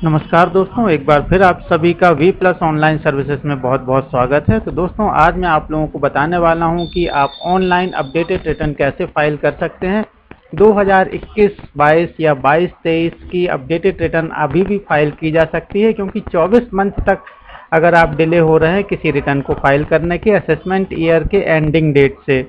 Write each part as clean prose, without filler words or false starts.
नमस्कार दोस्तों, एक बार फिर आप सभी का वी प्लस ऑनलाइन सर्विसेज में बहुत बहुत स्वागत है। तो दोस्तों, आज मैं आप लोगों को बताने वाला हूं कि आप ऑनलाइन अपडेटेड रिटर्न कैसे फाइल कर सकते हैं। 2021-22 या 22-23 की अपडेटेड रिटर्न अभी भी फाइल की जा सकती है, क्योंकि 24 मंथ तक अगर आप डिले हो रहे हैं किसी रिटर्न को फाइल करने के असेसमेंट ईयर के एंडिंग डेट से,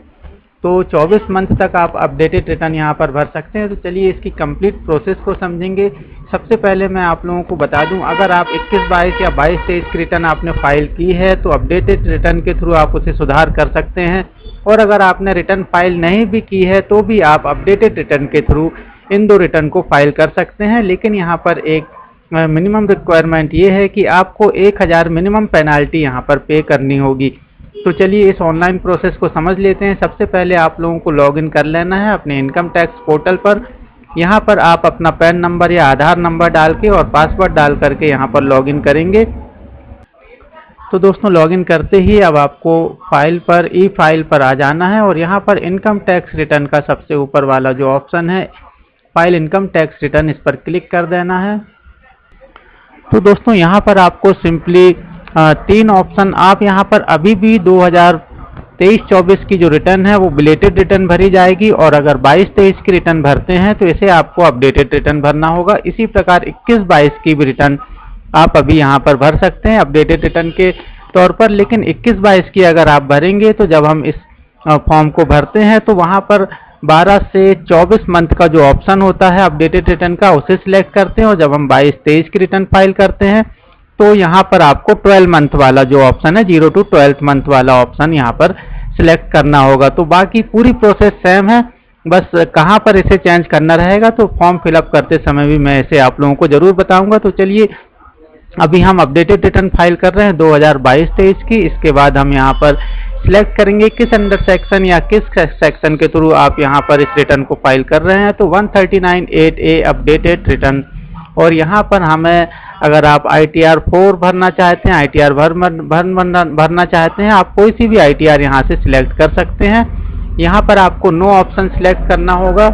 तो 24 मंथ तक आप अपडेटेड रिटर्न यहाँ पर भर सकते हैं। तो चलिए इसकी कंप्लीट प्रोसेस को समझेंगे। सबसे पहले मैं आप लोगों को बता दूं, अगर आप 21-22 या 22-23 की रिटर्न आपने फाइल की है तो अपडेटेड रिटर्न के थ्रू आप उसे सुधार कर सकते हैं, और अगर आपने रिटर्न फाइल नहीं भी की है तो भी आप अपडेटेड रिटर्न के थ्रू इन दो रिटर्न को फाइल कर सकते हैं। लेकिन यहाँ पर एक मिनिमम रिक्वायरमेंट ये है कि आपको 1000 मिनिमम पेनाल्टी यहाँ पर पे करनी होगी। तो चलिए इस ऑनलाइन प्रोसेस को समझ लेते हैं। सबसे पहले आप लोगों को लॉगिन कर लेना है अपने इनकम टैक्स पोर्टल पर। यहाँ पर आप अपना पैन नंबर या आधार नंबर डाल के और पासवर्ड डाल करके यहाँ पर लॉगिन करेंगे। तो दोस्तों, लॉगिन करते ही अब आपको फाइल पर ई फाइल पर आ जाना है, और यहाँ पर इनकम टैक्स रिटर्न का सबसे ऊपर वाला जो ऑप्शन है फाइल इनकम टैक्स रिटर्न, इस पर क्लिक कर देना है। तो दोस्तों, यहाँ पर आपको सिंपली तीन ऑप्शन, आप यहाँ पर अभी भी 2023-24 की जो रिटर्न है वो बिलेटेड रिटर्न भरी जाएगी, और अगर 22-23 की रिटर्न भरते हैं तो इसे आपको अपडेटेड रिटर्न भरना होगा। इसी प्रकार 21-22 की भी रिटर्न आप अभी यहाँ पर भर सकते हैं अपडेटेड रिटर्न के तौर पर। लेकिन 21-22 की अगर आप भरेंगे तो जब हम इस फॉर्म को भरते हैं तो वहाँ पर 12 से 24 मंथ का जो ऑप्शन होता है अपडेटेड रिटर्न का, उसे सिलेक्ट करते हैं, और जब हम 22-23 की रिटर्न फाइल करते हैं तो यहाँ पर आपको 12 मंथ वाला जो ऑप्शन है 0 to 12th मंथ वाला ऑप्शन यहाँ पर सिलेक्ट करना होगा। तो बाकी पूरी प्रोसेस सेम है, बस कहाँ पर इसे चेंज करना रहेगा तो फॉर्म फिलअप करते समय भी मैं इसे आप लोगों को जरूर बताऊंगा। तो चलिए अभी हम अपडेटेड रिटर्न फाइल कर रहे हैं 2022-23 की। इसके बाद हम यहाँ पर सिलेक्ट करेंगे किस अंडर सेक्शन या किस सेक्शन के थ्रू आप यहाँ पर इस रिटर्न को फाइल कर रहे हैं। तो 139(8)A अपडेटेड रिटर्न, और यहाँ पर हमें अगर आप ITR 4 भरना चाहते हैं, ITR भरना चाहते हैं, आप कोई सी भी ITR यहाँ से सिलेक्ट कर सकते हैं। यहाँ पर आपको नो ऑप्शन सिलेक्ट करना होगा,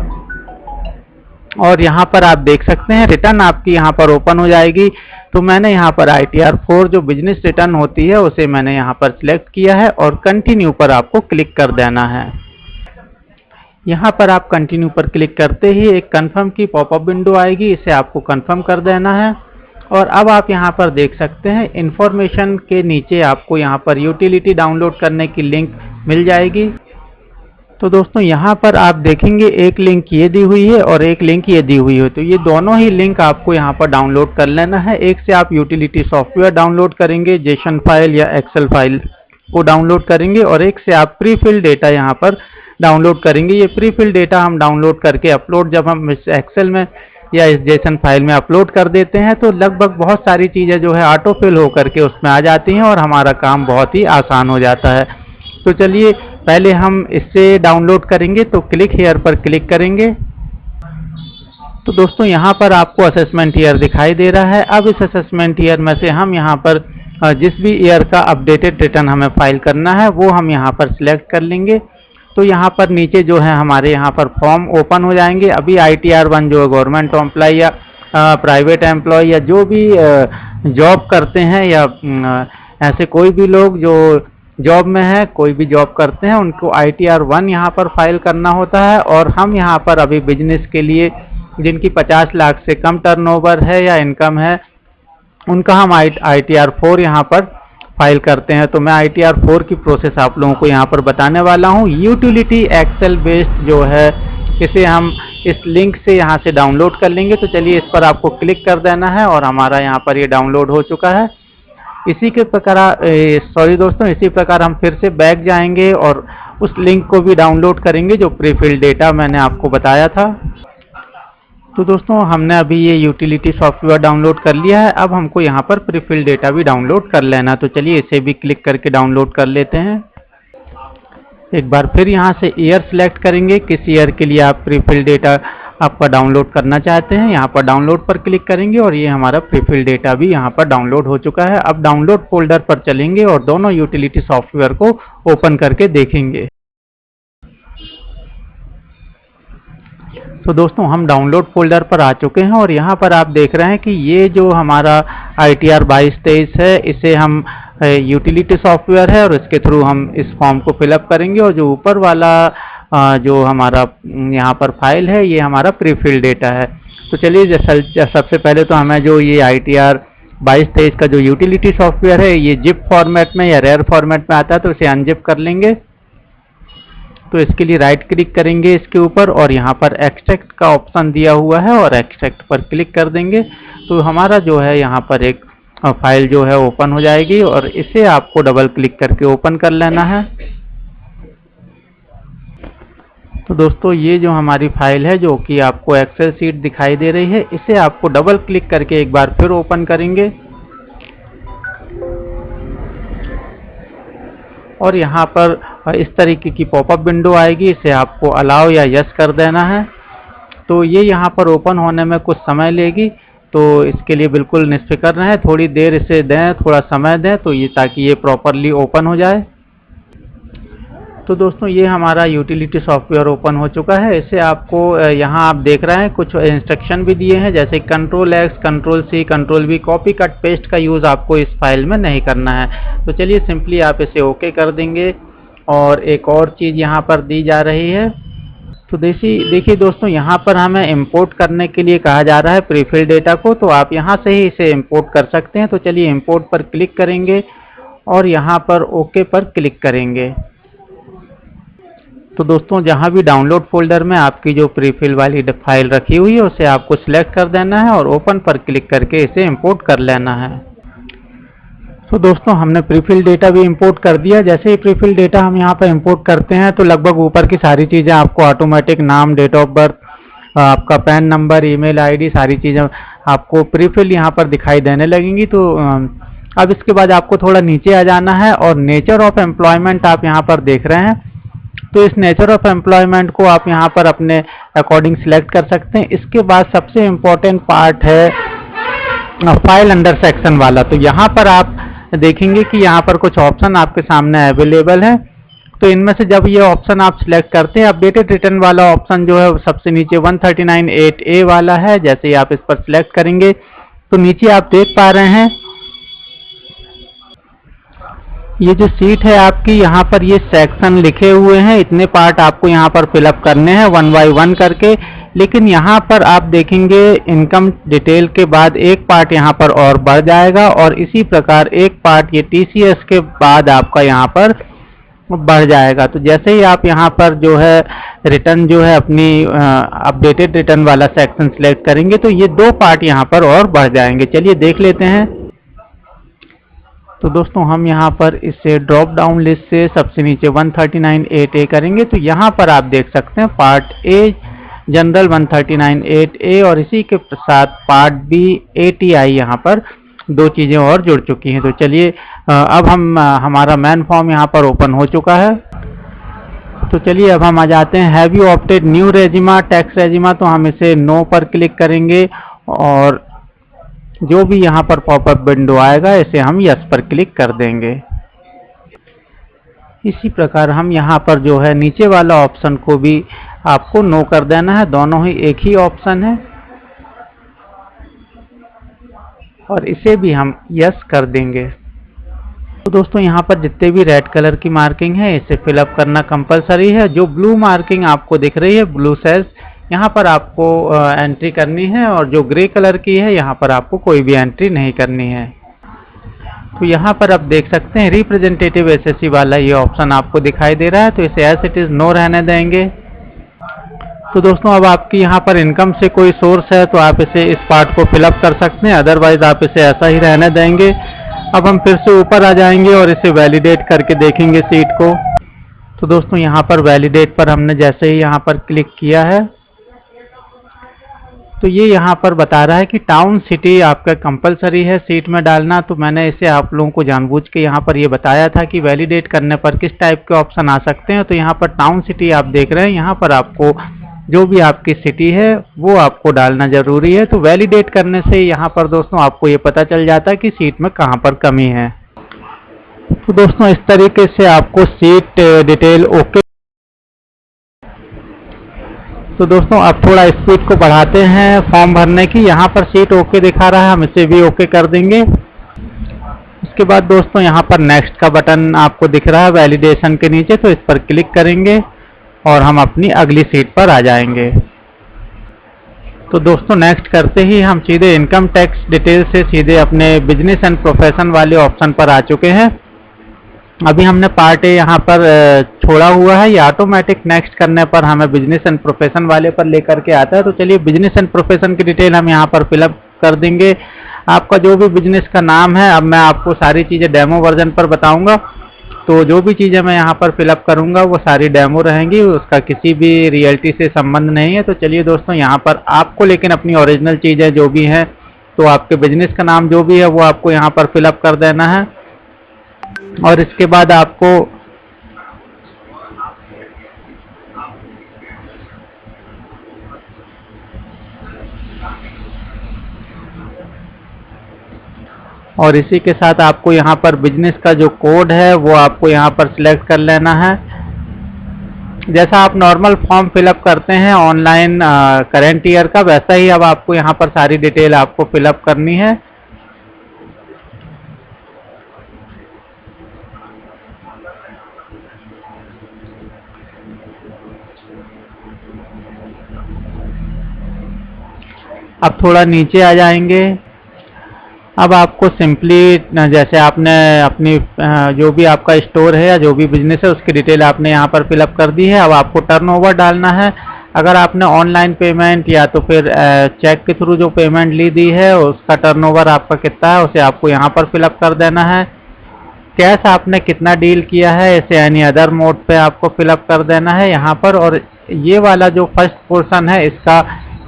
और यहाँ पर आप देख सकते हैं रिटर्न आपकी यहाँ पर ओपन हो जाएगी। तो मैंने यहाँ पर ITR 4 जो बिजनेस रिटर्न होती है उसे मैंने यहाँ पर सिलेक्ट किया है, और कंटिन्यू पर आपको क्लिक कर देना है। यहाँ पर आप कंटिन्यू पर क्लिक करते ही एक कंफर्म की पॉपअप विंडो आएगी, इसे आपको कंफर्म कर देना है। और अब आप यहाँ पर देख सकते हैं इंफॉर्मेशन के नीचे आपको यहाँ पर यूटिलिटी डाउनलोड करने की लिंक मिल जाएगी। तो दोस्तों, यहाँ पर आप देखेंगे एक लिंक ये दी हुई है और एक लिंक ये दी हुई है, तो ये दोनों ही लिंक आपको यहाँ पर डाउनलोड कर लेना है। एक से आप यूटिलिटी सॉफ्टवेयर डाउनलोड करेंगे, जेसन फाइल या एक्सेल फाइल को डाउनलोड करेंगे, और एक से आप प्री फिल डेटा यहाँ पर डाउनलोड करेंगे। ये प्री फिल डेटा हम डाउनलोड करके अपलोड जब हम इस एक्सेल में या इस जेसन फाइल में अपलोड कर देते हैं तो लगभग बहुत सारी चीज़ें जो है ऑटो फिल होकर के उसमें आ जाती हैं, और हमारा काम बहुत ही आसान हो जाता है। तो चलिए पहले हम इससे डाउनलोड करेंगे, तो क्लिक हियर पर क्लिक करेंगे। तो दोस्तों, यहाँ पर आपको असेसमेंट ईयर दिखाई दे रहा है। अब इस असेसमेंट ईयर में से हम यहाँ पर जिस भी ईयर का अपडेटेड रिटर्न हमें फाइल करना है वो हम यहाँ पर सिलेक्ट कर लेंगे। तो यहाँ पर नीचे जो है हमारे यहाँ पर फॉर्म ओपन हो जाएंगे। अभी ITR 1 जो गवर्नमेंट एम्प्लॉय या प्राइवेट एम्प्लॉय या जो भी जॉब करते हैं, या ऐसे कोई भी लोग जो जॉब में है, कोई भी जॉब करते हैं, उनको ITR 1 यहाँ पर फाइल करना होता है। और हम यहाँ पर अभी बिजनेस के लिए जिनकी 50 लाख से कम टर्नओवर है या इनकम है, उनका हम ITR 4 यहाँ पर फाइल करते हैं। तो मैं ITR 4 की प्रोसेस आप लोगों को यहाँ पर बताने वाला हूँ। यूटिलिटी एक्सेल बेस्ड जो है इसे हम इस लिंक से यहाँ से डाउनलोड कर लेंगे। तो चलिए इस पर आपको क्लिक कर देना है, और हमारा यहाँ पर ये डाउनलोड हो चुका है। इसी के प्रकार सॉरी दोस्तों, इसी प्रकार हम फिर से बैक जाएंगे और उस लिंक को भी डाउनलोड करेंगे जो प्री फिल डेटा मैंने आपको बताया था। तो दोस्तों, हमने अभी ये यूटिलिटी सॉफ्टवेयर डाउनलोड कर लिया है। अब हमको यहाँ पर प्री फिल डेटा भी डाउनलोड कर लेना। तो चलिए इसे भी क्लिक करके डाउनलोड कर लेते हैं। एक बार फिर यहाँ से ईयर सिलेक्ट करेंगे, किस ईयर के लिए आप प्री फिल डेटा आपका डाउनलोड करना चाहते हैं। यहाँ पर डाउनलोड पर क्लिक करेंगे, और ये हमारा प्री फिल डेटा भी यहाँ पर डाउनलोड हो चुका है। अब डाउनलोड फोल्डर पर चलेंगे और दोनों यूटिलिटी सॉफ्टवेयर को ओपन करके देखेंगे। तो दोस्तों हम डाउनलोड फोल्डर पर आ चुके हैं और यहाँ पर आप देख रहे हैं कि ये जो हमारा ITR 2223 है, इसे हम यूटिलिटी सॉफ्टवेयर है और इसके थ्रू हम इस फॉर्म को फिलअप करेंगे। और जो ऊपर वाला जो हमारा यहाँ पर फाइल है, ये हमारा प्रीफिल डेटा है। तो चलिए सबसे पहले तो हमें जो ये ITR 2223 का जो यूटिलिटी सॉफ्टवेयर है, ये जिप फॉर्मेट में या रेयर फॉर्मेट में आता है, तो इसे अनजिप कर लेंगे। तो इसके लिए राइट क्लिक करेंगे इसके ऊपर और यहाँ पर एक्सट्रैक्ट का ऑप्शन दिया हुआ है और एक्सट्रैक्ट पर क्लिक कर देंगे। तो हमारा जो है यहाँ पर एक फाइल जो है ओपन हो जाएगी और इसे आपको डबल क्लिक करके ओपन कर लेना है। तो दोस्तों ये जो हमारी फाइल है, जो कि आपको एक्सेल शीट दिखाई दे रही है, इसे आपको डबल क्लिक करके एक बार फिर ओपन करेंगे और यहाँ पर इस तरीके की पॉपअप विंडो आएगी। इसे आपको अलाउ या यस कर देना है। तो ये यहाँ पर ओपन होने में कुछ समय लेगी, तो इसके लिए बिल्कुल निश्चित रहें, थोड़ी देर इसे दें, थोड़ा समय दें, तो ये ताकि ये प्रॉपरली ओपन हो जाए। तो दोस्तों ये हमारा यूटिलिटी सॉफ्टवेयर ओपन हो चुका है। इसे आपको यहाँ आप देख रहे हैं कुछ इंस्ट्रक्शन भी दिए हैं, जैसे Ctrl+X, Ctrl+C, Ctrl+V, copy cut paste का यूज़ आपको इस फाइल में नहीं करना है। तो चलिए सिंपली आप इसे ओके कर देंगे। और एक और चीज़ यहाँ पर दी जा रही है, तो देखिए दोस्तों, यहाँ पर हमें इंपोर्ट करने के लिए कहा जा रहा है प्रीफिल डेटा को, तो आप यहाँ से ही इसे इंपोर्ट कर सकते हैं। तो चलिए इंपोर्ट पर क्लिक करेंगे और यहाँ पर ओके पर क्लिक करेंगे। तो दोस्तों जहाँ भी डाउनलोड फोल्डर में आपकी जो प्रीफिल वाली फाइल रखी हुई है, उसे आपको सिलेक्ट कर देना है और ओपन पर क्लिक करके इसे इंपोर्ट कर लेना है। तो दोस्तों हमने प्रीफिल डेटा भी इंपोर्ट कर दिया। जैसे ही प्रीफिल डेटा हम यहाँ पर इंपोर्ट करते हैं, तो लगभग ऊपर की सारी चीज़ें आपको ऑटोमेटिक, नाम, डेट ऑफ बर्थ, आपका पैन नंबर, ईमेल आईडी, सारी चीज़ें आपको प्रीफिल यहाँ पर दिखाई देने लगेंगी। तो अब इसके बाद आपको थोड़ा नीचे आ जाना है और नेचर ऑफ एम्प्लॉयमेंट आप यहाँ पर देख रहे हैं। तो इस नेचर ऑफ एम्प्लॉयमेंट को आप यहाँ पर अपने अकॉर्डिंग सिलेक्ट कर सकते हैं। इसके बाद सबसे इम्पोर्टेंट पार्ट है फाइल अंडर सेक्शन वाला। तो यहाँ पर आप देखेंगे कि यहाँ पर कुछ ऑप्शन आपके सामने अवेलेबल है। तो इनमें से जब ये ऑप्शन आप सिलेक्ट करते हैं, अपडेटेड रिटर्न वाला ऑप्शन जो है सबसे नीचे 139.8A वाला है। जैसे ही आप इस पर सिलेक्ट करेंगे, तो नीचे आप देख पा रहे हैं ये जो सीट है आपकी, यहाँ पर ये सेक्शन लिखे हुए हैं। इतने पार्ट आपको यहाँ पर फिलअप करने हैं 1 बाय 1 करके। लेकिन यहाँ पर आप देखेंगे इनकम डिटेल के बाद एक पार्ट यहाँ पर और बढ़ जाएगा और इसी प्रकार एक पार्ट ये TCS के बाद आपका यहाँ पर बढ़ जाएगा। तो जैसे ही आप यहाँ पर जो है रिटर्न जो है अपनी अपडेटेड रिटर्न वाला सेक्शन सिलेक्ट करेंगे, तो ये 2 पार्ट यहाँ पर और बढ़ जाएंगे। चलिए देख लेते हैं। तो दोस्तों हम यहाँ पर इसे ड्रॉप डाउन लिस्ट से सबसे नीचे 139.8A करेंगे। तो यहाँ पर आप देख सकते हैं पार्ट A जनरल 139.8A और इसी के साथ पार्ट B ATI, यहाँ पर 2 चीज़ें और जुड़ चुकी हैं। तो चलिए अब हमारा मैन फॉर्म यहाँ पर ओपन हो चुका है। तो चलिए अब हम आ जाते हैं have you opted new regime, tax regime. तो हम इसे नो पर क्लिक करेंगे और जो भी यहाँ पर पॉपअप विंडो आएगा, इसे हम यस पर क्लिक कर देंगे। इसी प्रकार हम यहाँ पर जो है नीचे वाला ऑप्शन को भी आपको नो कर देना है। दोनों ही एक ही ऑप्शन है और इसे भी हम यस कर देंगे। तो दोस्तों यहाँ पर जितने भी रेड कलर की मार्किंग है, इसे फिलअप करना कंपलसरी है। जो ब्लू मार्किंग आपको दिख रही है, ब्लू सेल्स, यहाँ पर आपको एंट्री करनी है और जो ग्रे कलर की है, यहाँ पर आपको कोई भी एंट्री नहीं करनी है। तो यहाँ पर आप देख सकते हैं रिप्रेजेंटेटिव एसएससी वाला ये ऑप्शन आपको दिखाई दे रहा है। तो इसे एज इट इज नो रहने देंगे। तो दोस्तों अब आपकी यहाँ पर इनकम से कोई सोर्स है, तो आप इसे इस पार्ट को फिलअप कर सकते हैं, अदरवाइज आप इसे ऐसा ही रहने देंगे। अब हम फिर से ऊपर आ जाएंगे और इसे वैलिडेट करके देखेंगे सीट को। तो दोस्तों यहाँ पर वैलिडेट पर हमने जैसे ही यहाँ पर क्लिक किया है, तो ये यहाँ पर बता रहा है कि टाउन सिटी आपका कंपलसरी है सीट में डालना। तो मैंने इसे आप लोगों को जानबूझ के यहाँ पर ये बताया था कि वैलिडेट करने पर किस टाइप के ऑप्शन आ सकते हैं। तो यहाँ पर टाउन सिटी आप देख रहे हैं, यहाँ पर आपको जो भी आपकी सिटी है वो आपको डालना ज़रूरी है। तो वैलिडेट करने से यहाँ पर दोस्तों आपको ये पता चल जाता है कि सीट में कहाँ पर कमी है। तो दोस्तों इस तरीके से आपको सीट डिटेल ओके तो दोस्तों अब थोड़ा स्पीड को बढ़ाते हैं फॉर्म भरने की। यहाँ पर सीट ओके दिखा रहा है, हम इसे भी ओके कर देंगे। उसके बाद दोस्तों यहाँ पर नेक्स्ट का बटन आपको दिख रहा है वैलिडेशन के नीचे, तो इस पर क्लिक करेंगे और हम अपनी अगली सीट पर आ जाएंगे। तो दोस्तों नेक्स्ट करते ही हम सीधे इनकम टैक्स डिटेल से सीधे अपने बिजनेस एंड प्रोफेशन वाले ऑप्शन पर आ चुके हैं। अभी हमने पार्ट ए यहाँ पर छोड़ा हुआ है, ये ऑटोमेटिक नेक्स्ट करने पर हमें बिजनेस एंड प्रोफेशन वाले पर लेकर के आता है। तो चलिए बिजनेस एंड प्रोफेशन की डिटेल हम यहाँ पर फिलअप कर देंगे। आपका जो भी बिजनेस का नाम है, अब मैं आपको सारी चीज़ें डेमो वर्जन पर बताऊंगा, तो जो भी चीज़ें मैं यहाँ पर फिलअप करूंगा वो सारी डेमो रहेंगी, उसका किसी भी रियलिटी से संबंध नहीं है। तो चलिए दोस्तों यहाँ पर आपको लेकिन अपनी ओरिजिनल चीज़ें जो भी हैं, तो आपके बिजनेस का नाम जो भी है वो आपको यहाँ पर फिलअप कर देना है। और इसके बाद आपको और इसी के साथ आपको यहाँ पर बिजनेस का जो कोड है वो आपको यहाँ पर सिलेक्ट कर लेना है। जैसा आप नॉर्मल फॉर्म फिलअप करते हैं ऑनलाइन करेंट ईयर का, वैसा ही अब आपको यहाँ पर सारी डिटेल आपको फिलअप करनी है। अब थोड़ा नीचे आ जाएंगे। अब आपको सिंपली जैसे आपने अपनी जो भी आपका स्टोर है या जो भी बिजनेस है उसकी डिटेल आपने यहाँ पर फिलअप कर दी है। अब आपको टर्नओवर डालना है। अगर आपने ऑनलाइन पेमेंट या तो फिर चेक के थ्रू जो पेमेंट ली दी है उसका टर्नओवर आपका कितना है उसे आपको यहाँ पर फिलअप कर देना है। कैश आपने कितना डील किया है इसे एनी अदर मोड पे आपको फिलअप कर देना है यहाँ पर। और ये वाला जो फर्स्ट पोर्शन है इसका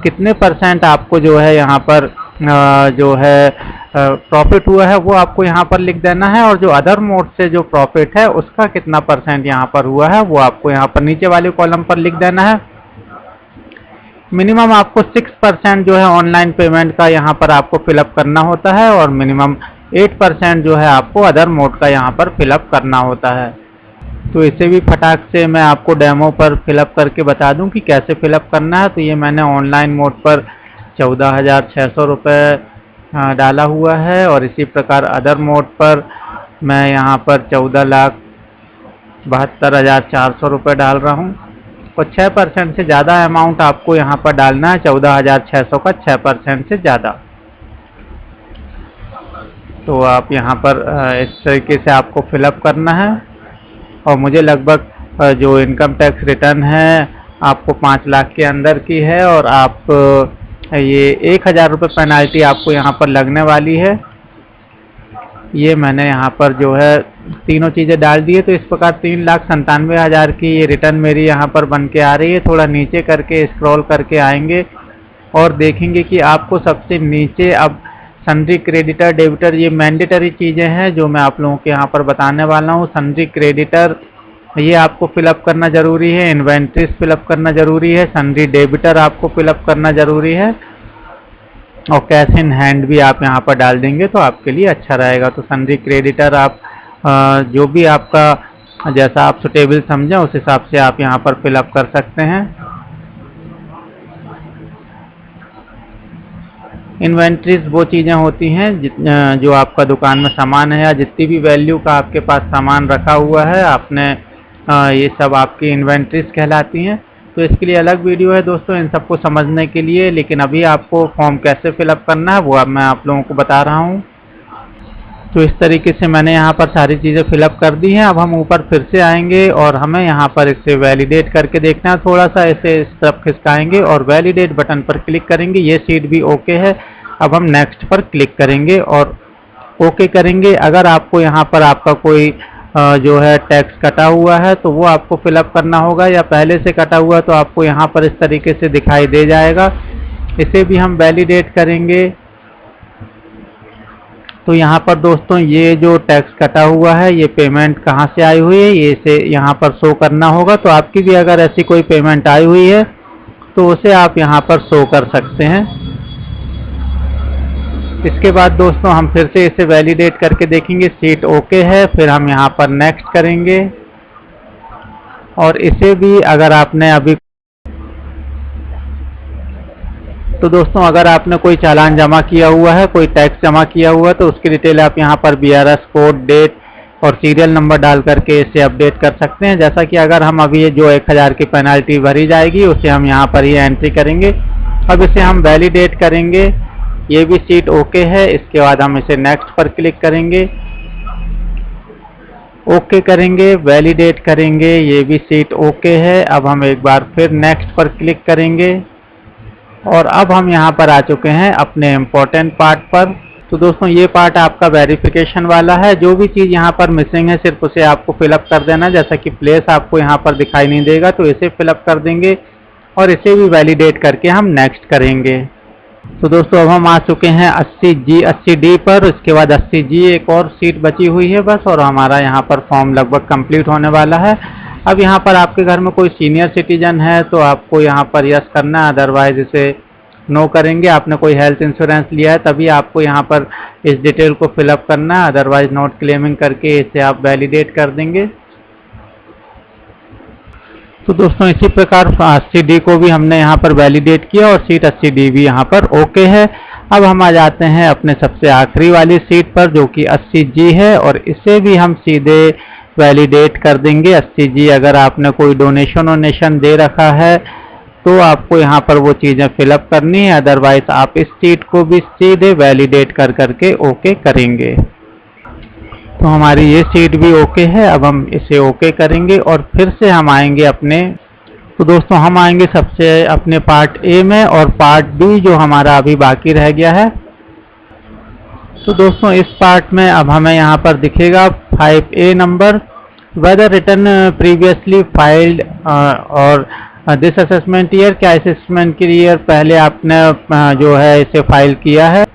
कितने % आपको जो है यहाँ पर जो है प्रॉफिट हुआ है वो आपको यहाँ पर लिख देना है। और जो अदर मोड से जो प्रॉफिट है उसका कितना % यहाँ पर हुआ है वो आपको यहाँ पर नीचे वाले कॉलम पर लिख देना है। मिनिमम आपको 6% जो है ऑनलाइन पेमेंट का यहाँ पर आपको फिलअप करना होता है और मिनिमम 8% जो है आपको अदर मोड का यहाँ पर फिलअप करना होता है। तो इसे भी फटाक से मैं आपको डेमो पर फिलअप करके बता दूं कि कैसे फिलअप करना है। तो ये मैंने ऑनलाइन मोड पर 14,600 रुपये डाला हुआ है और इसी प्रकार अदर मोड पर मैं यहाँ पर 14,72,400 रुपये डाल रहा हूँ। और 6% से ज़्यादा अमाउंट आपको यहाँ पर डालना है, 14,600 का 6% से ज़्यादा। तो आप यहाँ पर इस तरीके से आपको फिलअप करना है। और मुझे लगभग जो इनकम टैक्स रिटर्न है आपको 5 लाख के अंदर की है और आप ये 1,000 रुपये पेनाल्टी आपको यहाँ पर लगने वाली है। ये मैंने यहाँ पर जो है तीनों चीज़ें डाल दी है। तो इस प्रकार 3,97,000 की ये रिटर्न मेरी यहाँ पर बन के आ रही है। थोड़ा नीचे करके स्क्रॉल करके आएंगे और देखेंगे कि आपको सबसे नीचे अब सन्ड्री क्रेडिटर डेबिटर ये मैंडेटरी चीज़ें हैं जो मैं आप लोगों के यहाँ पर बताने वाला हूँ। सन्ड्री क्रेडिटर ये आपको फिलअप करना ज़रूरी है, इन्वेंट्रीज फिलअप करना ज़रूरी है, सन्ड्री डेबिटर आपको फिलअप करना ज़रूरी है और कैश इन हैंड भी आप यहाँ पर डाल देंगे तो आपके लिए अच्छा रहेगा। तो सन्ड्री क्रेडिटर आप जो भी आपका जैसा आप सुटेबल समझें उस हिसाब से आप यहाँ पर फिलअप कर सकते हैं। इन्वेंट्रीज वो चीज़ें होती हैं जो आपका दुकान में सामान है या जितनी भी वैल्यू का आपके पास सामान रखा हुआ है आपने ये सब आपकी इन्वेंट्रीज कहलाती हैं। तो इसके लिए अलग वीडियो है दोस्तों इन सबको समझने के लिए, लेकिन अभी आपको फॉर्म कैसे फिलअप करना है वो अब मैं आप लोगों को बता रहा हूँ। तो इस तरीके से मैंने यहाँ पर सारी चीज़ें फिलअप कर दी हैं। अब हम ऊपर फिर से आएंगे और हमें यहाँ पर इसे वैलिडेट करके देखना है। थोड़ा सा इसे इस तरफ खिसकाएंगे और वैलिडेट बटन पर क्लिक करेंगे। ये सीट भी ओके है। अब हम नेक्स्ट पर क्लिक करेंगे और ओके करेंगे। अगर आपको यहाँ पर आपका कोई जो है टैक्स कटा हुआ है तो वो आपको फिलअप करना होगा, या पहले से कटा हुआ तो आपको यहाँ पर इस तरीके से दिखाई दे जाएगा। इसे भी हम वैलिडेट करेंगे। तो यहाँ पर दोस्तों ये जो टैक्स कटा हुआ है ये पेमेंट कहाँ से आई हुई है ये इसे यहाँ पर शो करना होगा। तो आपकी भी अगर ऐसी कोई पेमेंट आई हुई है तो उसे आप यहाँ पर शो कर सकते हैं। इसके बाद दोस्तों हम फिर से इसे वैलिडेट करके देखेंगे, सीट ओके है। फिर हम यहाँ पर नेक्स्ट करेंगे और इसे भी अगर आपने अभी तो दोस्तों अगर आपने कोई चालान जमा किया हुआ है, कोई टैक्स जमा किया हुआ है, तो उसकी डिटेल आप यहाँ पर BRS कोड, डेट और सीरियल नंबर डाल करके इसे अपडेट कर सकते हैं। जैसा कि अगर हम अभी जो 1000 की पेनल्टी भरी जाएगी उसे हम यहाँ पर ही एंट्री करेंगे। अब इसे हम वैलिडेट करेंगे। ये भी सीट ओके है। इसके बाद हम इसे नेक्स्ट पर क्लिक करेंगे, ओके करेंगे, वैलिडेट करेंगे। ये भी सीट ओके है। अब हम एक बार फिर नेक्स्ट पर क्लिक करेंगे और अब हम यहाँ पर आ चुके हैं अपने इम्पोर्टेंट पार्ट पर। तो दोस्तों ये पार्ट आपका वेरिफिकेशन वाला है। जो भी चीज़ यहाँ पर मिसिंग है सिर्फ उसे आपको फिलअप कर देना। जैसा कि प्लेस आपको यहाँ पर दिखाई नहीं देगा तो इसे फिलअप कर देंगे और इसे भी वैलिडेट करके हम नेक्स्ट करेंगे। तो दोस्तों अब हम आ चुके हैं 80D पर। इसके बाद 80G एक और सीट बची हुई है बस, और हमारा यहाँ पर फॉर्म लगभग कंप्लीट होने वाला है। अब यहाँ पर आपके घर में कोई सीनियर सिटीजन है तो आपको यहाँ पर यस करना है, अदरवाइज इसे नो करेंगे। आपने कोई हेल्थ इंश्योरेंस लिया है तभी आपको यहाँ पर इस डिटेल को फिलअप करना है, अदरवाइज नॉट क्लेमिंग करके इसे आप वैलिडेट कर देंगे। तो दोस्तों इसी प्रकार 80D को भी हमने यहाँ पर वैलिडेट किया और सीट 80D भी यहाँ पर ओके है। अब हम आ जाते हैं अपने सबसे आखिरी वाली सीट पर जो कि 80G है, और इसे भी हम सीधे वैलिडेट कर देंगे। 80G अगर आपने कोई डोनेशन दे रखा है तो आपको यहाँ पर वो चीज़ें फिलअप करनी है, अदरवाइज आप इस सीट को भी सीधे वैलिडेट कर करके ओके करेंगे। तो हमारी ये सीट भी ओके है। अब हम इसे ओके करेंगे और फिर से हम आएंगे अपने, तो दोस्तों हम आएंगे सबसे अपने पार्ट ए में, और पार्ट बी जो हमारा अभी बाकी रह गया है। तो दोस्तों इस पार्ट में अब हमें यहाँ पर दिखेगा 5A number, whether return previously filed और दिस असेसमेंट ईयर, क्या असेसमेंट के ईयर पहले आपने जो है इसे फाइल किया है।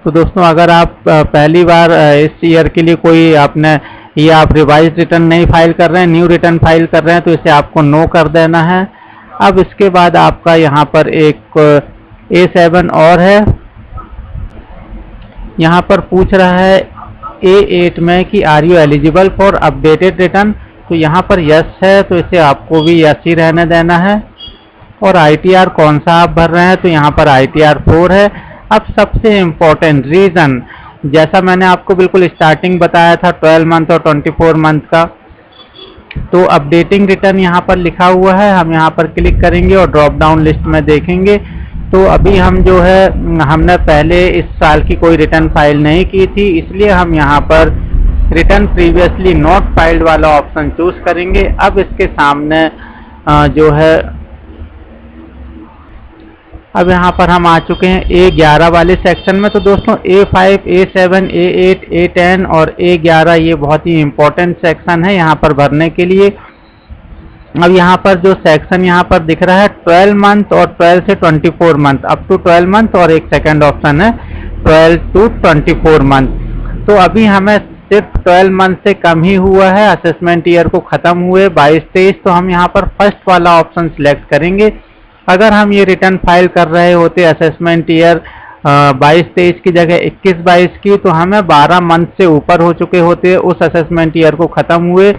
तो दोस्तों अगर आप पहली बार इस ईयर के लिए कोई आपने या आप रिवाइज रिटर्न नहीं फाइल कर रहे हैं, न्यू रिटर्न फाइल कर रहे हैं, तो इसे आपको नो कर देना है। अब इसके बाद आपका यहाँ पर एक A7 और है। यहाँ पर पूछ रहा है A8 में कि are you eligible for updated return, तो यहाँ पर यस है तो इसे आपको भी यस ही रहने देना है। और ITR कौन सा आप भर रहे हैं, तो यहाँ पर ITR 4 है। अब सबसे इम्पोर्टेंट रीज़न, जैसा मैंने आपको बिल्कुल स्टार्टिंग बताया था 12 मंथ और 24 मंथ का, तो अपडेटिंग रिटर्न यहाँ पर लिखा हुआ है। हम यहाँ पर क्लिक करेंगे और ड्रॉप डाउन लिस्ट में देखेंगे तो अभी हम जो है हमने पहले इस साल की कोई रिटर्न फाइल नहीं की थी, इसलिए हम यहाँ पर रिटर्न प्रीवियसली नॉट फाइल्ड वाला ऑप्शन चूज करेंगे। अब इसके सामने जो है अब यहाँ पर हम आ चुके हैं A11 वाले सेक्शन में। तो दोस्तों A5, A7, A8, A10 और A11 ये बहुत ही इम्पोर्टेंट सेक्शन है यहाँ पर भरने के लिए। अब यहाँ पर जो सेक्शन यहाँ पर दिख रहा है 12 मंथ और 12 से 24 मंथ, अप टू 12 मंथ, और एक सेकंड ऑप्शन है 12 टू 24 मंथ। तो अभी हमें सिर्फ 12 मंथ से कम ही हुआ है, असेसमेंट ईयर को ख़त्म हुए 22-23, तो हम यहाँ पर फर्स्ट वाला ऑप्शन सिलेक्ट करेंगे। अगर हम ये रिटर्न फाइल कर रहे होते असेसमेंट ईयर 22-23 की जगह 21-22 की, तो हमें 12 मंथ से ऊपर हो चुके होते उस असेसमेंट ईयर को ख़त्म हुए,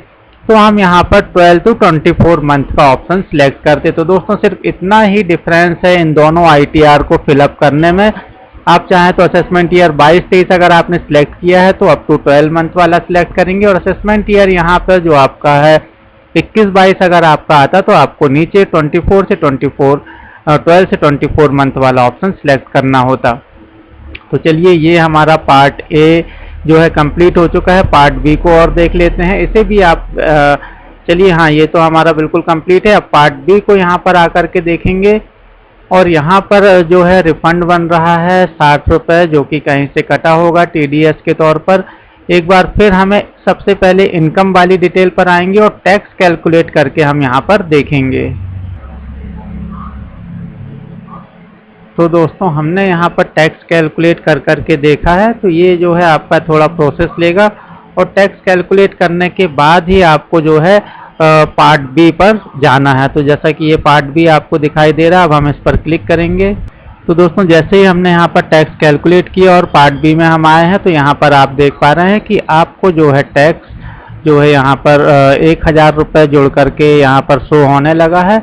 तो हम यहाँ पर 12 टू 24 मंथ का ऑप्शन सिलेक्ट करते। तो दोस्तों सिर्फ इतना ही डिफरेंस है इन दोनों ITR को फिलअप करने में। आप चाहें तो असेसमेंट ईयर 22-23 अगर आपने सिलेक्ट किया है तो अप टू 12 मंथ वाला सिलेक्ट करेंगे, और असेसमेंट ईयर यहाँ पर जो आपका है 21-22 अगर आपका आता तो आपको नीचे 12 से 24 मंथ वाला ऑप्शन सिलेक्ट करना होता। तो चलिए ये हमारा पार्ट ए जो है कंप्लीट हो चुका है। पार्ट बी को और देख लेते हैं, इसे भी आप चलिए, हाँ ये तो हमारा बिल्कुल कंप्लीट है। अब पार्ट बी को यहाँ पर आकर के देखेंगे, और यहाँ पर जो है रिफंड बन रहा है 60 रुपये, जो कि कहीं से कटा होगा TDS के तौर पर। एक बार फिर हमें सबसे पहले इनकम वाली डिटेल पर आएंगे और टैक्स कैलकुलेट करके हम यहाँ पर देखेंगे। तो दोस्तों हमने यहाँ पर टैक्स कैलकुलेट कर करके देखा है, तो ये जो है आपका थोड़ा प्रोसेस लेगा, और टैक्स कैलकुलेट करने के बाद ही आपको जो है पार्ट बी पर जाना है। तो जैसा कि ये पार्ट बी आपको दिखाई दे रहा है, अब हम इस पर क्लिक करेंगे। तो दोस्तों जैसे ही हमने यहाँ पर टैक्स कैलकुलेट किया और पार्ट बी में हम आए हैं, तो यहाँ पर आप देख पा रहे हैं कि आपको जो है टैक्स जो है यहाँ पर 1000 रुपये जोड़ करके यहाँ पर शो होने लगा है।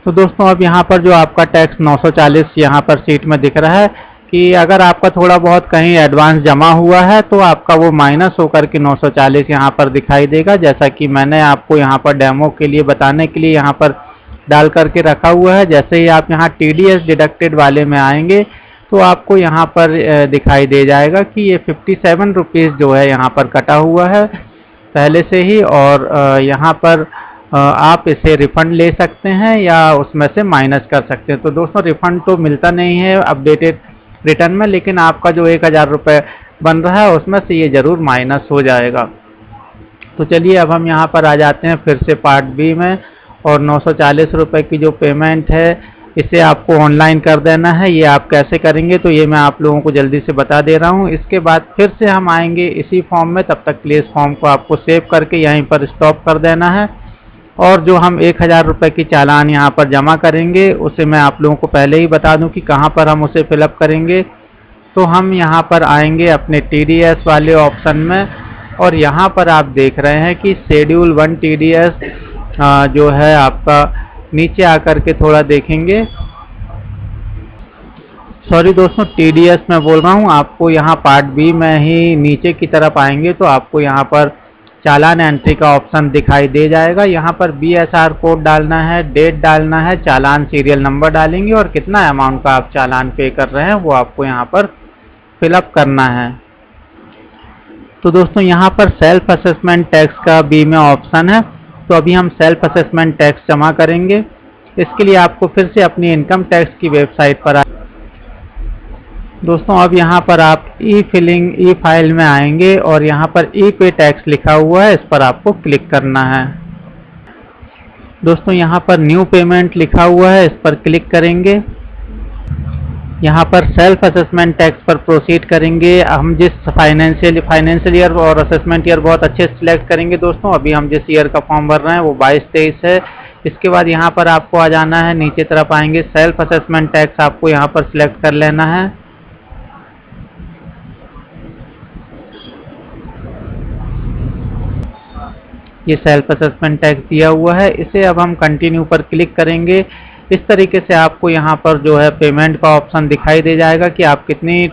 तो दोस्तों अब यहाँ पर जो आपका टैक्स 940 यहाँ पर शीट में दिख रहा है कि अगर आपका थोड़ा बहुत कहीं एडवांस जमा हुआ है तो आपका वो माइनस होकर के 940 यहाँ पर दिखाई देगा, जैसा कि मैंने आपको यहाँ पर डेमो के लिए बताने के लिए यहाँ पर डाल करके रखा हुआ है। जैसे ही आप यहाँ TDS डिडक्टेड वाले में आएंगे तो आपको यहाँ पर दिखाई दे जाएगा कि ये 57 रुपीज़ जो है यहाँ पर कटा हुआ है पहले से ही, और यहाँ पर आप इसे रिफ़ंड ले सकते हैं या उसमें से माइनस कर सकते हैं। तो दोस्तों रिफ़ंड तो मिलता नहीं है अपडेटेड रिटर्न में, लेकिन आपका जो 1000 रुपये बन रहा है उसमें से ये ज़रूर माइनस हो जाएगा। तो चलिए अब हम यहाँ पर आ जाते हैं फिर से पार्ट बी में, और 940 रुपये की जो पेमेंट है इसे आपको ऑनलाइन कर देना है। ये आप कैसे करेंगे तो ये मैं आप लोगों को जल्दी से बता दे रहा हूँ। इसके बाद फिर से हम आएंगे इसी फॉर्म में, तब तक प्लीज़ फॉर्म को आपको सेव करके यहीं पर स्टॉप कर देना है। और जो हम 1000 रुपये की चालान यहाँ पर जमा करेंगे उसे मैं आप लोगों को पहले ही बता दूं कि कहाँ पर हम उसे फिलअप करेंगे। तो हम यहाँ पर आएंगे अपने TDS वाले ऑप्शन में, और यहाँ पर आप देख रहे हैं कि शेड्यूल 1 TDS जो है आपका नीचे आकर के थोड़ा देखेंगे, सॉरी दोस्तों TDS मैं बोल रहा हूँ, आपको यहाँ पार्ट बी में ही नीचे की तरफ आएंगे तो आपको यहाँ पर चालान एंट्री का ऑप्शन दिखाई दे जाएगा। यहाँ पर BSR कोड डालना है, डेट डालना है, चालान सीरियल नंबर डालेंगे और कितना अमाउंट का आप चालान पे कर रहे हैं वो आपको यहाँ पर फिलअप करना है। तो दोस्तों यहाँ पर सेल्फ असेसमेंट टैक्स का बी में ऑप्शन है, तो अभी हम सेल्फ असेसमेंट टैक्स जमा करेंगे। इसके लिए आपको फिर से अपनी इनकम टैक्स की वेबसाइट पर दोस्तों अब यहाँ पर आप ई फाइल में आएंगे और यहाँ पर पे टैक्स लिखा हुआ है, इस पर आपको क्लिक करना है। दोस्तों यहाँ पर न्यू पेमेंट लिखा हुआ है, इस पर क्लिक करेंगे। यहाँ पर सेल्फ असेसमेंट टैक्स पर प्रोसीड करेंगे। हम जिस फाइनेंशियल ईयर और असेसमेंट ईयर बहुत अच्छे से सिलेक्ट करेंगे दोस्तों। अभी हम जिस ईयर का फॉर्म भर रहे हैं वो 22-23 है। इसके बाद यहाँ पर आपको आ जाना है, नीचे तरफ आएंगे, सेल्फ असेसमेंट टैक्स आपको यहाँ पर सिलेक्ट कर लेना है। ये सेल्फ असेसमेंट टैक्स दिया हुआ है, इसे अब हम कंटिन्यू पर क्लिक करेंगे। इस तरीके से आपको यहाँ पर जो है पेमेंट का ऑप्शन दिखाई दे जाएगा कि आप कितनी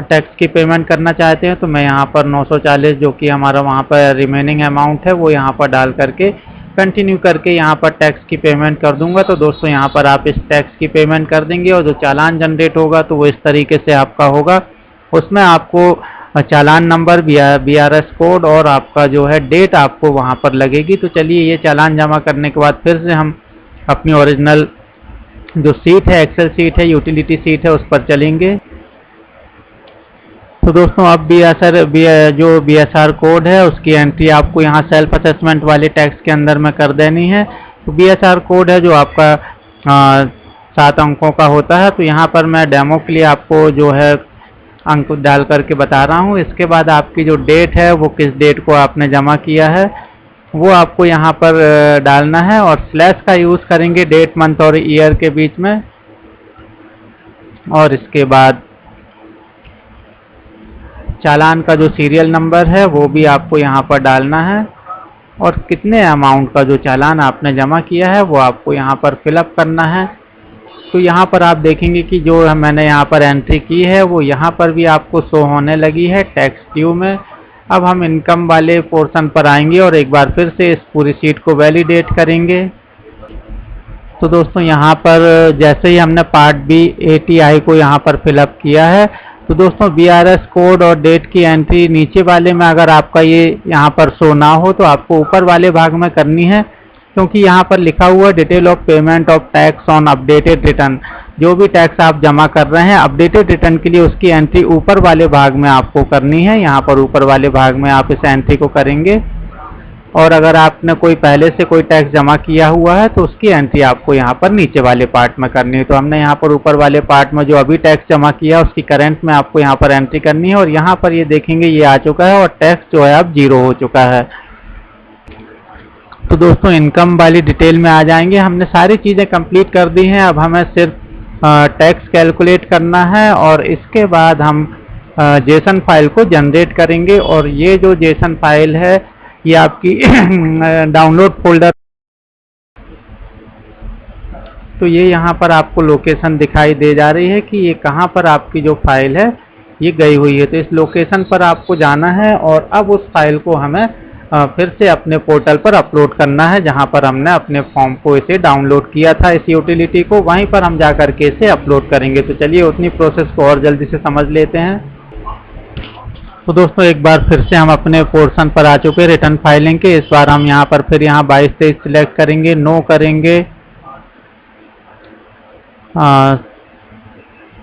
टैक्स की पेमेंट करना चाहते हैं। तो मैं यहाँ पर 940 जो कि हमारा वहाँ पर रिमेनिंग अमाउंट है वो यहाँ पर डाल करके कंटिन्यू करके यहाँ पर टैक्स की पेमेंट कर दूंगा। तो दोस्तों यहाँ पर आप इस टैक्स की पेमेंट कर देंगे और जो चालान जनरेट होगा तो वो इस तरीके से आपका होगा। उसमें आपको चालान नंबर, BRS कोड और आपका जो है डेट आपको वहाँ पर लगेगी। तो चलिए ये चालान जमा करने के बाद फिर से हम अपनी ओरिजिनल जो सीट है, एक्सेल सीट है, यूटिलिटी सीट है, उस पर चलेंगे। तो दोस्तों अब जो BSR कोड है उसकी एंट्री आपको यहाँ सेल्फ असेसमेंट वाले टैक्स के अंदर में कर देनी है। तो BSR कोड है जो आपका 7 अंकों का होता है। तो यहाँ पर मैं डेमो के लिए आपको जो है अंक डाल करके बता रहा हूँ। इसके बाद आपकी जो डेट है वो किस डेट को आपने जमा किया है वो आपको यहाँ पर डालना है, और स्लैश का यूज़ करेंगे डेट, मंथ और ईयर के बीच में। और इसके बाद चालान का जो सीरियल नंबर है वो भी आपको यहाँ पर डालना है, और कितने अमाउंट का जो चालान आपने जमा किया है वो आपको यहाँ पर फिलअप करना है। तो यहाँ पर आप देखेंगे कि जो मैंने यहाँ पर एंट्री की है वो यहाँ पर भी आपको शो होने लगी है टैक्स ड्यू में। अब हम इनकम वाले पोर्शन पर आएंगे और एक बार फिर से इस पूरी शीट को वैलिडेट करेंगे। तो दोस्तों यहाँ पर जैसे ही हमने पार्ट बी ATI को यहाँ पर फिलअप किया है, तो दोस्तों BRS कोड और डेट की एंट्री नीचे वाले में अगर आपका ये यहाँ पर शो ना हो तो आपको ऊपर वाले भाग में करनी है, क्योंकि यहाँ पर लिखा हुआ detail of payment of tax on updated return. जो भी टैक्स आप जमा कर रहे हैं अपडेटेड रिटर्न के लिए उसकी एंट्री ऊपर वाले भाग में आपको करनी है। यहाँ पर ऊपर वाले भाग में आप इस एंट्री को करेंगे, और अगर आपने कोई पहले से कोई टैक्स जमा किया हुआ है तो उसकी एंट्री आपको यहाँ पर नीचे वाले पार्ट में करनी है। तो हमने यहाँ पर ऊपर वाले पार्ट में जो अभी टैक्स जमा किया उसकी करंट में आपको यहाँ पर एंट्री करनी है, और यहाँ पर ये देखेंगे ये आ चुका है और टैक्स जो है अब 0 हो चुका है। तो दोस्तों इनकम वाली डिटेल में आ जाएंगे। हमने सारी चीज़ें कंप्लीट कर दी हैं, अब हमें सिर्फ टैक्स कैलकुलेट करना है, और इसके बाद हम जेसन फाइल को जनरेट करेंगे। और ये जो जेसन फाइल है ये आपकी डाउनलोड फोल्डर तो ये यहाँ पर आपको लोकेशन दिखाई दे जा रही है कि ये कहाँ पर आपकी जो फाइल है ये गई हुई है। तो इस लोकेशन पर आपको जाना है और अब उस फाइल को हमें फिर से अपने पोर्टल पर अपलोड करना है, जहाँ पर हमने अपने फॉर्म को इसे डाउनलोड किया था, इस यूटिलिटी को, वहीं पर हम जा करके इसे अपलोड करेंगे। तो चलिए उतनी प्रोसेस को और जल्दी से समझ लेते हैं। तो दोस्तों एक बार फिर से हम अपने पोर्शन पर आ चुके हैं रिटर्न फाइलिंग के। इस बार हम यहाँ पर फिर यहाँ 22-23 सिलेक्ट करेंगे, नो करेंगे,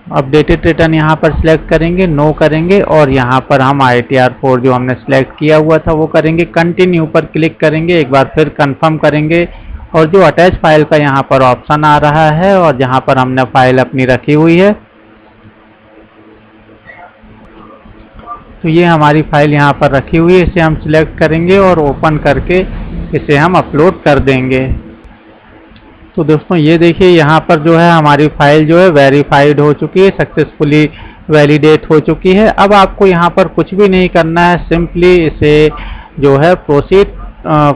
अपडेटेड रिटर्न यहाँ पर सिलेक्ट करेंगे, नो करेंगे और यहाँ पर हम ITR 4 जो हमने सिलेक्ट किया हुआ था वो करेंगे। कंटिन्यू पर क्लिक करेंगे, एक बार फिर कंफर्म करेंगे और जो अटैच फाइल का यहाँ पर ऑप्शन आ रहा है और जहाँ पर हमने फाइल अपनी रखी हुई है, तो ये हमारी फाइल यहाँ पर रखी हुई है, इसे हम सिलेक्ट करेंगे और ओपन करके इसे हम अपलोड कर देंगे। तो दोस्तों ये देखिए यहाँ पर जो है हमारी फाइल जो है वेरीफाइड हो चुकी है, सक्सेसफुली वैलिडेट हो चुकी है। अब आपको यहाँ पर कुछ भी नहीं करना है, सिंपली इसे जो है प्रोसीड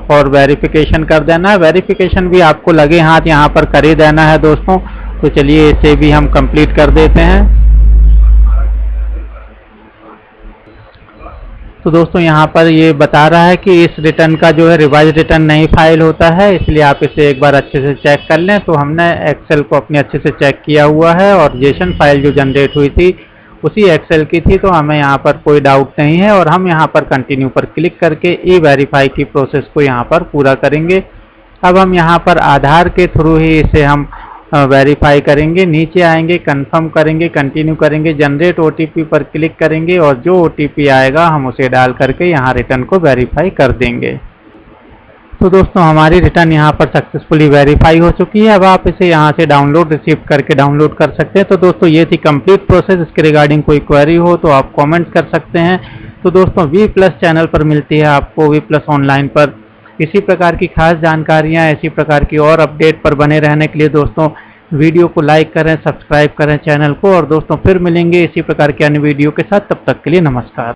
फॉर वेरिफिकेशन कर देना है। वेरिफिकेशन भी आपको लगे हाथ यहाँ पर कर ही देना है दोस्तों। तो चलिए इसे भी हम कंप्लीट कर देते हैं। तो दोस्तों यहाँ पर ये बता रहा है कि इस रिटर्न का जो है रिवाइज रिटर्न नहीं फाइल होता है, इसलिए आप इसे एक बार अच्छे से चेक कर लें। तो हमने एक्सेल को अपने अच्छे से चेक किया हुआ है और जेसन फाइल जो जनरेट हुई थी उसी एक्सेल की थी, तो हमें यहाँ पर कोई डाउट नहीं है और हम यहाँ पर कंटिन्यू पर क्लिक करके ई-वेरीफाई की प्रोसेस को यहाँ पर पूरा करेंगे। अब हम यहाँ पर आधार के थ्रू ही इसे हम वेरीफाई करेंगे। नीचे आएंगे, कंफर्म करेंगे, कंटिन्यू करेंगे, जनरेट OTP पर क्लिक करेंगे और जो OTP आएगा हम उसे डाल करके यहाँ रिटर्न को वेरीफाई कर देंगे। तो दोस्तों हमारी रिटर्न यहाँ पर सक्सेसफुली वेरीफाई हो चुकी है। अब आप इसे यहाँ से डाउनलोड रिसीव करके डाउनलोड कर सकते हैं। तो दोस्तों ये थी कंप्लीट प्रोसेस। इसके रिगार्डिंग कोई क्वेरी हो तो आप कमेंट कर सकते हैं। तो दोस्तों V+ चैनल पर मिलती है आपको V+ ऑनलाइन पर इसी प्रकार की खास जानकारियाँ, इसी प्रकार की और अपडेट पर बने रहने के लिए दोस्तों वीडियो को लाइक करें, सब्सक्राइब करें चैनल को। और दोस्तों फिर मिलेंगे इसी प्रकार के अन्य वीडियो के साथ, तब तक के लिए नमस्कार।